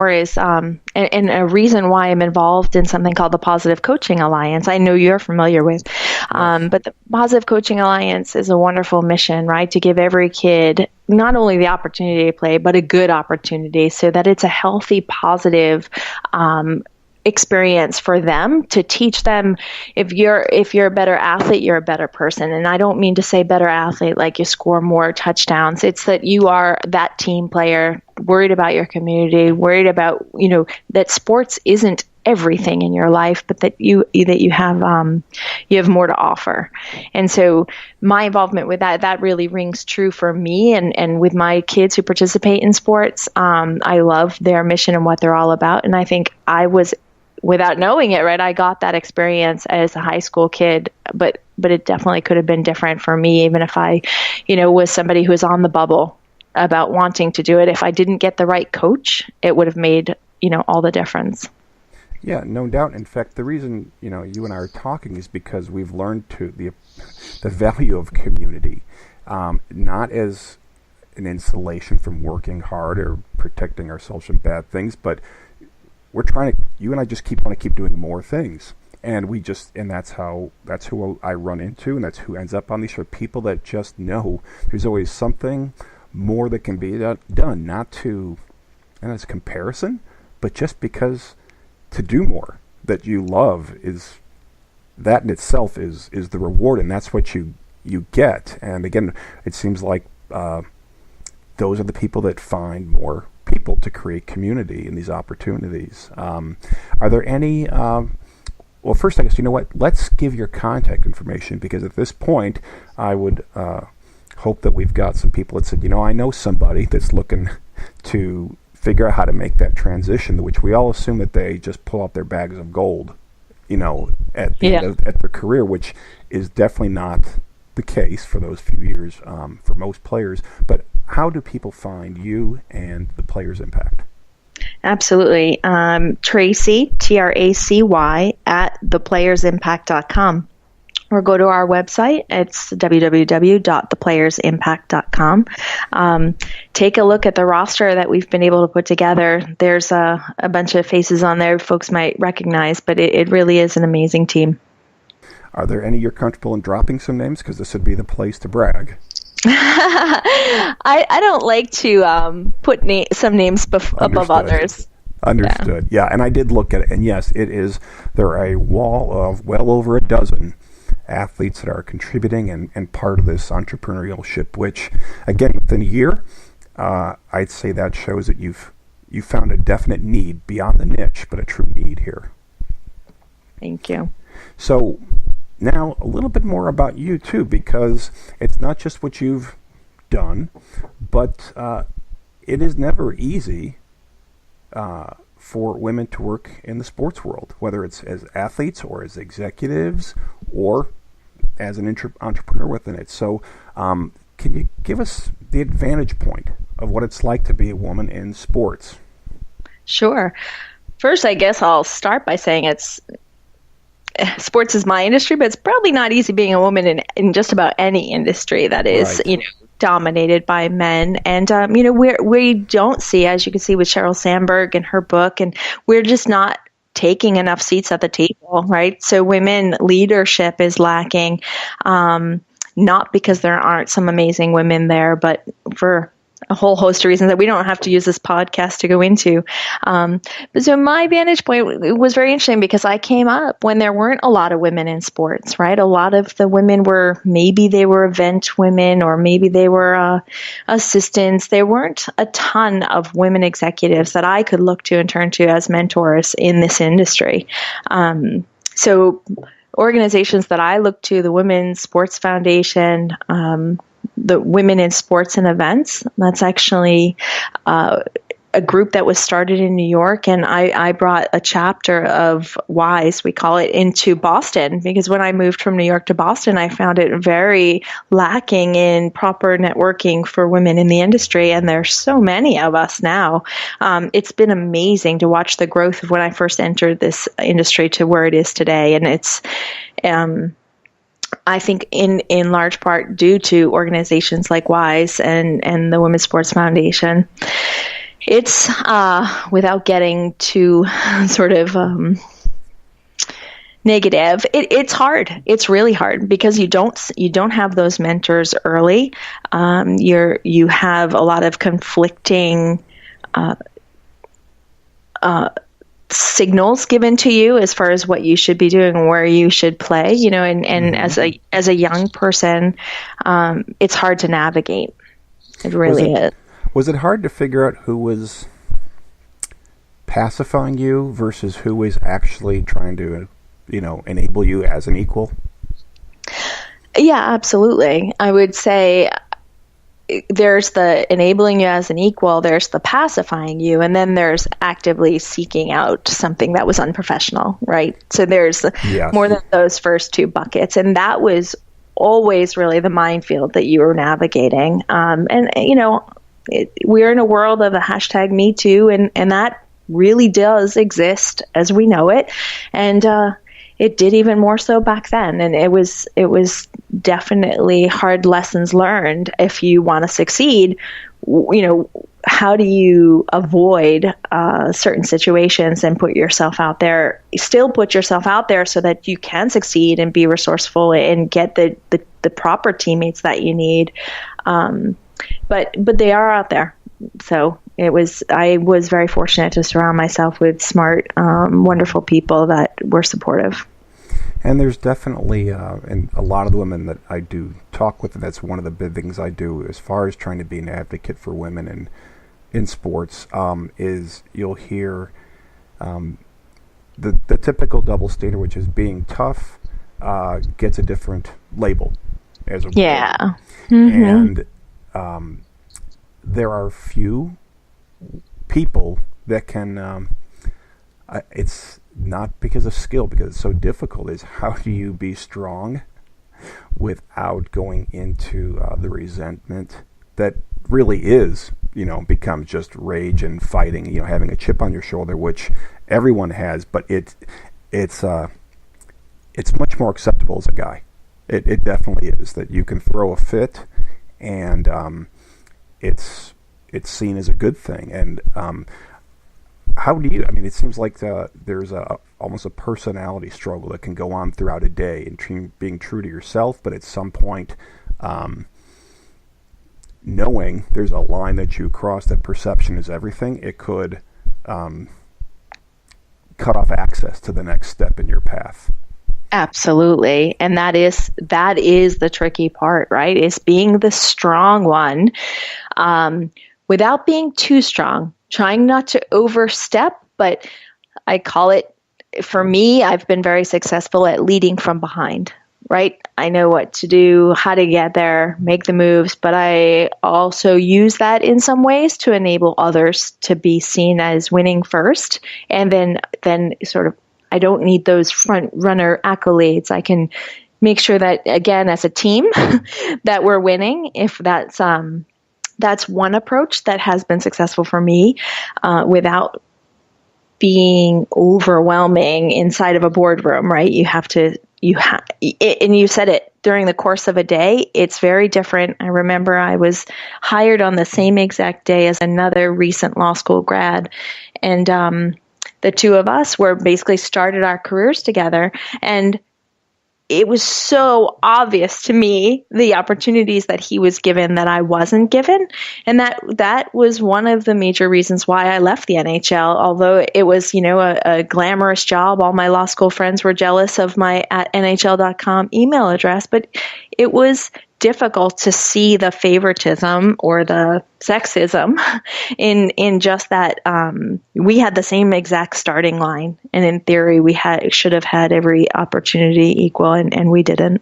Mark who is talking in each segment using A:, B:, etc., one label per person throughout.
A: is and a reason why I'm involved in something called the Positive Coaching Alliance. I know you're familiar with,
B: Yes.
A: but the Positive Coaching Alliance is a wonderful mission, right? To give every kid not only the opportunity to play, but a good opportunity so that it's a healthy, positive experience for them, to teach them if you're a better athlete, you're a better person. And I don't mean to say better athlete like you score more touchdowns. It's that you are that team player, worried about your community, worried about, that sports isn't everything in your life, but that you have more to offer. And so my involvement with that really rings true for me, and with my kids who participate in sports. I love their mission and what they're all about. And I think I was, without knowing it, right, I got that experience as a high school kid, but it definitely could have been different for me, even if I, was somebody who was on the bubble about wanting to do it. If I didn't get the right coach, it would have made, all the difference.
B: Yeah, no doubt. In fact, the reason, you and I are talking is because we've learned the value of community, not as an insulation from working hard or protecting ourselves from bad things, but you and I just want to keep doing more things. And that's who I run into, and that's who ends up on these shows. People that just know there's always something more that can be done, not to, and as comparison, but just because to do more that you love that in itself is the reward, and that's what you get. And again, it seems like those are the people that find more people to create community in these opportunities. Are there any, well, first, I guess, let's give your contact information, because at this point, I would hope that we've got some people that said, I know somebody that's looking to figure out how to make that transition, which we all assume that they just pull out their bags of gold, at the end at their career, which is definitely not the case for those few years for most players. But how do people find you and the Players Impact?
A: Absolutely. Tracy, Tracy, at theplayersimpact.com. Or go to our website. It's www.theplayersimpact.com. Take a look at the roster that we've been able to put together. There's a bunch of faces on there folks might recognize, but it really is an amazing team.
B: Are there any you're comfortable in dropping some names? Because this would be the place to brag.
A: I don't like to put some names above others.
B: Understood. Yeah, and I did look at it, and yes, there are a wall of well over a dozen athletes that are contributing and part of this entrepreneurship, which, again, within a year, I'd say that shows that you've found a definite need beyond the niche, but a true need here.
A: Thank you.
B: So now a little bit more about you, too, because it's not just what you've done, but it is never easy for women to work in the sports world, whether it's as athletes or as executives or as an entrepreneur within it. So can you give us the advantage point of what it's like to be a woman in sports?
A: Sure. First, I guess I'll start by saying sports is my industry, but it's probably not easy being a woman in just about any industry that is,
B: right,
A: dominated by men. And, we don't see, as you can see with Sheryl Sandberg and her book, and we're just not taking enough seats at the table, right? So women leadership is lacking, not because there aren't some amazing women there, but for a whole host of reasons that we don't have to use this podcast to go into. But so my vantage point was very interesting because I came up when there weren't a lot of women in sports, right? A lot of the women maybe they were event women, or maybe they were assistants. There weren't a ton of women executives that I could look to and turn to as mentors in this industry. So organizations that I look to, the Women's Sports Foundation, the Women in Sports and Events. That's actually a group that was started in New York, and I brought a chapter of WISE, we call it, into Boston, because when I moved from New York to Boston, I found it very lacking in proper networking for women in the industry, and there's so many of us now. It's been amazing to watch the growth of when I first entered this industry to where it is today, and it's I think in large part due to organizations like WISE and the Women's Sports Foundation. It's without getting too sort of negative. It's hard. It's really hard because you don't have those mentors early. You have a lot of conflicting signals given to you as far as what you should be doing and where you should play. And as a young person, it's hard to navigate. It really is.
B: Was it hard to figure out who was pacifying you versus who was actually trying to, enable you as an equal?
A: Yeah, absolutely. I would say there's the enabling you as an equal, there's the pacifying you, and then there's actively seeking out something that was unprofessional, right? So there's more than those first two buckets. And that was always really the minefield that you were navigating. We're in a world of the hashtag Me Too, and that really does exist as we know it. And it did even more so back then. And it was definitely hard lessons learned. If you want to succeed, how do you avoid certain situations and still put yourself out there so that you can succeed and be resourceful and get the proper teammates that you need. But they are out there. So I was very fortunate to surround myself with smart, wonderful people that were supportive.
B: And there's definitely, and a lot of the women that I do talk with, and that's one of the big things I do as far as trying to be an advocate for women in sports, is you'll hear the typical double standard, which is being tough, gets a different label as a woman.
A: Yeah. Mm-hmm.
B: And there are few people that can, it's not because of skill, because it's so difficult, is how do you be strong without going into the resentment that really is, becomes just rage and fighting, having a chip on your shoulder, which everyone has, but it's much more acceptable as a guy. It definitely is, that you can throw a fit and it's seen as a good thing. And how do you, it seems like there's almost a personality struggle that can go on throughout a day and being true to yourself, but at some point knowing there's a line that you cross, that perception is everything, it could cut off access to the next step in your path.
A: Absolutely. And that is the tricky part, right? Is being the strong one without being too strong, trying not to overstep. But I call it, for me, I've been very successful at leading from behind, right? I know what to do, how to get there, make the moves, but I also use that in some ways to enable others to be seen as winning first. And then sort of, I don't need those front runner accolades. I can make sure that, again, as a team, that we're winning. If that's one approach that has been successful for me, without being overwhelming inside of a boardroom, right? And you said it, during the course of a day, it's very different. I remember I was hired on the same exact day as another recent law school grad, and the two of us were basically started our careers together. And it was so obvious to me, the opportunities that he was given that I wasn't given. And that was one of the major reasons why I left the NHL. Although it was, a glamorous job. All my law school friends were jealous of my @nhl.com email address, but it was difficult to see the favoritism or the sexism in just that we had the same exact starting line, and in theory we should have had every opportunity equal, and we didn't.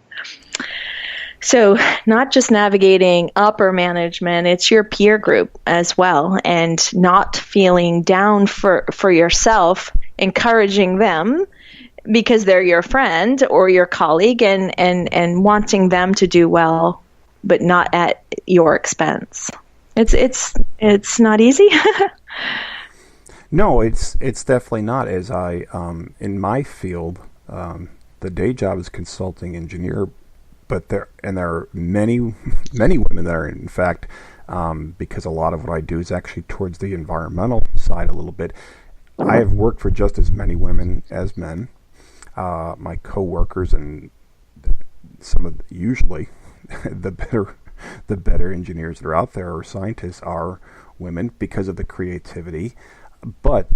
A: So not just navigating upper management, it's your peer group as well, and not feeling down for yourself, encouraging them because they're your friend or your colleague, and wanting them to do well, but not at your expense. It's not easy.
B: No, it's definitely not. As I in my field, the day job is consulting engineer, but there are many women that are in fact because a lot of what I do is actually towards the environmental side a little bit. I have worked for just as many women as men. My coworkers and usually the better engineers that are out there or scientists are women because of the creativity, but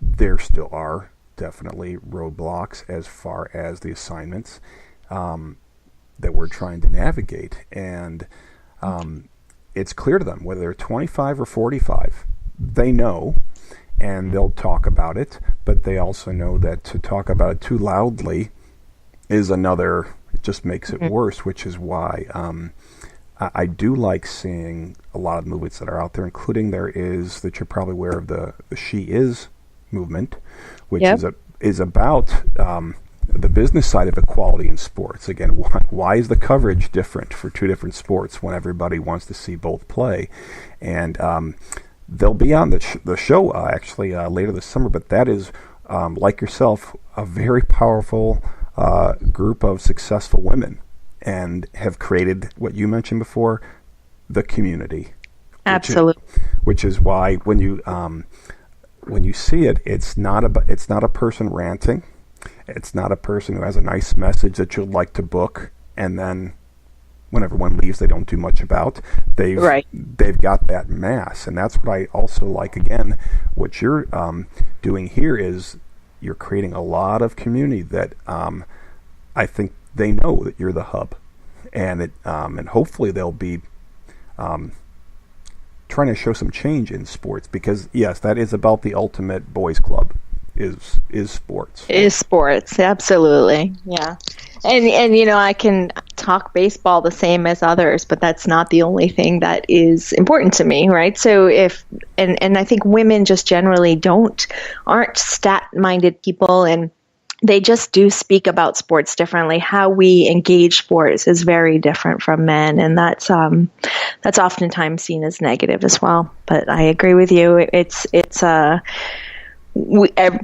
B: there still are definitely roadblocks as far as the assignments that we're trying to navigate. And it's clear to them, whether they're 25 or 45, they know, and they'll talk about it, but they also know that to talk about it too loudly is another, it just makes it worse, which is why I do like seeing a lot of movements that are out there, including there is, that you're probably aware of, the She Is movement, which is about the business side of equality in sports. Again, why is the coverage different for two different sports when everybody wants to see both play? And they'll be on the show actually later this summer, but that is, like yourself, a very powerful group of successful women, and have created what you mentioned before, the community.
A: Absolutely.
B: Which is why when you see it, it's not a person ranting. It's not a person who has a nice message that you'd like to book, and then when everyone leaves, they don't do much about. They've got that mass, and that's what I also like. Again, what you're doing here is you're creating a lot of community that I think they know that you're the hub, and and hopefully they'll be trying to show some change in sports, because yes, that is about the ultimate boys club is sports.
A: Is sports, absolutely. Yeah. And I can talk baseball the same as others, but that's not the only thing that is important to me, right? So and I think women just generally aren't stat-minded people, and they just do speak about sports differently. How we engage sports is very different from men, and that's oftentimes seen as negative as well. But I agree with you.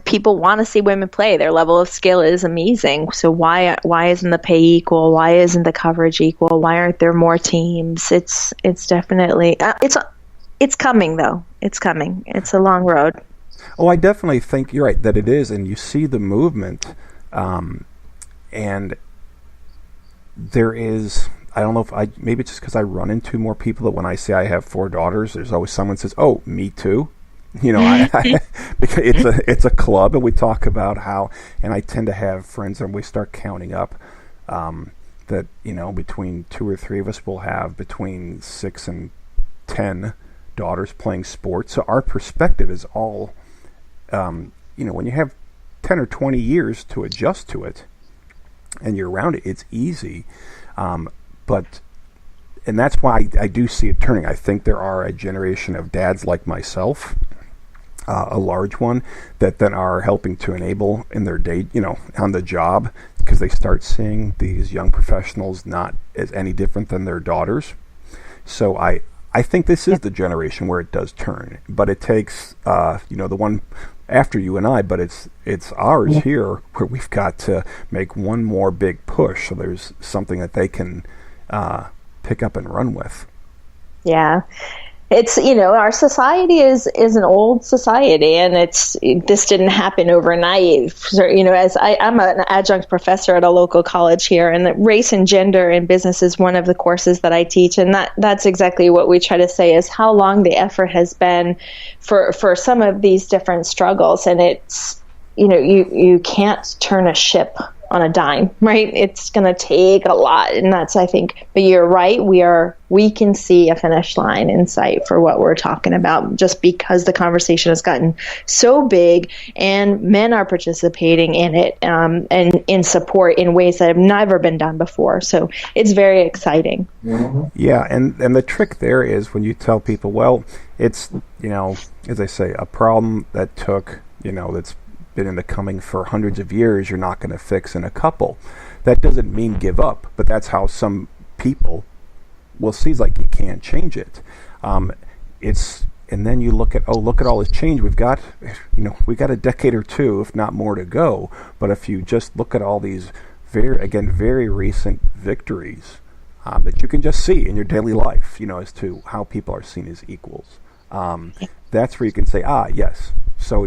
A: People want to see women play. Their level of skill is amazing. So why isn't the pay equal? Why isn't the coverage equal? Why aren't there more teams? It's definitely it's coming though. It's coming. It's a long road.
B: Oh, I definitely think you're right that it is, and you see the movement, and there is. I don't know if maybe it's just because I run into more people that when I say I have 4 daughters, there's always someone says, "Oh, me too." Because it's a club, and we talk about how, and I tend to have friends, and we start counting up that between 2 or 3 of us will have between 6 and 10 daughters playing sports. So our perspective is all, when you have 10 or 20 years to adjust to it, and you're around it, it's easy. And that's why I do see it turning. I think there are a generation of dads like myself, a large one, that then are helping to enable in their day, on the job, because they start seeing these young professionals not as any different than their daughters. So I think this is the generation where it does turn, but it takes, the one after you and I, but it's ours here where we've got to make one more big push. So there's something that they can pick up and run with.
A: Yeah. It's, our society is an old society, and this didn't happen overnight. As I'm an adjunct professor at a local college here, and race and gender in business is one of the courses that I teach. And that's exactly what we try to say is how long the effort has been for some of these different struggles. And it's, you can't turn a ship on a dime, right? It's going to take a lot. And that's, I think, but you're right. We can see a finish line in sight for what we're talking about, just because the conversation has gotten so big and men are participating in it, and in support in ways that have never been done before. So it's very exciting.
B: Yeah. And the trick there is when you tell people, well, it's, as I say, a problem that took, that's been in the coming for hundreds of years, you're not going to fix in a couple. That doesn't mean give up, but that's how some people will see, like, you can't change it. And then you look at all this change. We've got a decade or 2, if not more, to go. But if you just look at all these very recent victories, that you can just see in your daily life, as to how people are seen as equals. That's where you can say, yes, so